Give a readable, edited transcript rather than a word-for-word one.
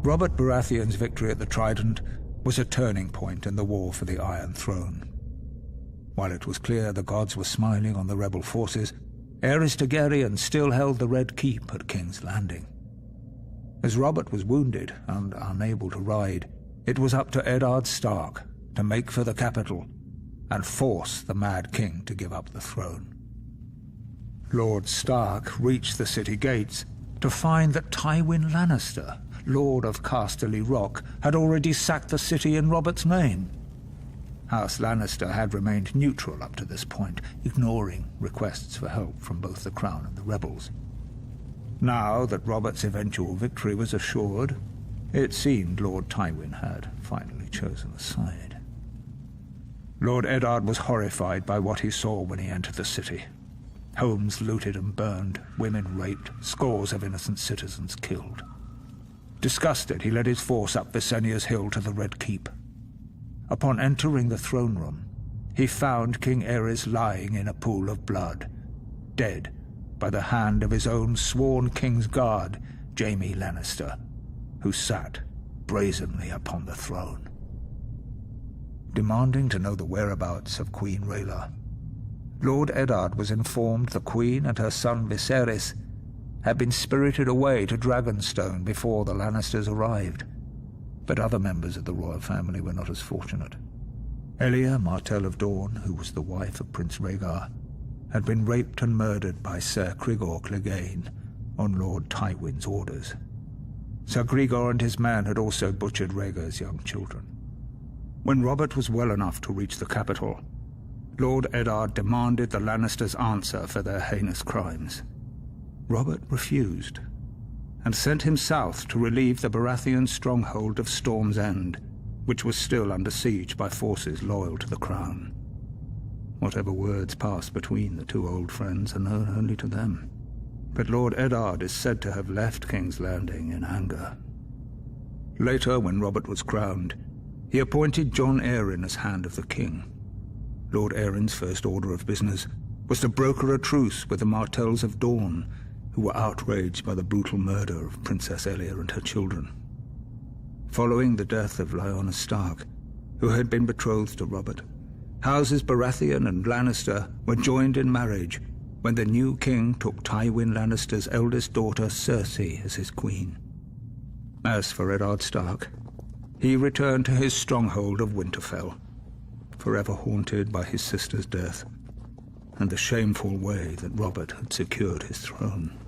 Robert Baratheon's victory at the Trident was a turning point in the war for the Iron Throne. While it was clear the gods were smiling on the rebel forces, Aerys Targaryen still held the Red Keep at King's Landing. As Robert was wounded and unable to ride, it was up to Eddard Stark to make for the capital and force the Mad King to give up the throne. Lord Stark reached the city gates to find that Tywin Lannister, Lord of Casterly Rock, had already sacked the city in Robert's name. House Lannister had remained neutral up to this point, ignoring requests for help from both the Crown and the rebels. Now that Robert's eventual victory was assured, it seemed Lord Tywin had finally chosen a side. Lord Eddard was horrified by what he saw when he entered the city. Homes looted and burned, women raped, scores of innocent citizens killed. Disgusted, he led his force up Visenya's hill to the Red Keep. Upon entering the throne room, he found King Aerys lying in a pool of blood, dead by the hand of his own sworn King's Guard, Jaime Lannister, who sat brazenly upon the throne. Demanding to know the whereabouts of Queen Rhaela, Lord Eddard was informed the Queen and her son Viserys had been spirited away to Dragonstone before the Lannisters arrived. But other members of the royal family were not as fortunate. Elia, Martell of Dorne, who was the wife of Prince Rhaegar, had been raped and murdered by Ser Cregor Clegane on Lord Tywin's orders. Ser Cregor and his men had also butchered Rhaegar's young children. When Robert was well enough to reach the capital, Lord Eddard demanded the Lannisters answer for their heinous crimes. Robert refused, and sent him south to relieve the Baratheon stronghold of Storm's End, which was still under siege by forces loyal to the Crown. Whatever words passed between the two old friends are known only to them, but Lord Eddard is said to have left King's Landing in anger. Later, when Robert was crowned, he appointed Jon Arryn as Hand of the King. Lord Arryn's first order of business was to broker a truce with the Martells of Dorne, who were outraged by the brutal murder of Princess Elia and her children. Following the death of Lyanna Stark, who had been betrothed to Robert, houses Baratheon and Lannister were joined in marriage when the new king took Tywin Lannister's eldest daughter Cersei as his queen. As for Eddard Stark, he returned to his stronghold of Winterfell, forever haunted by his sister's death and the shameful way that Robert had secured his throne.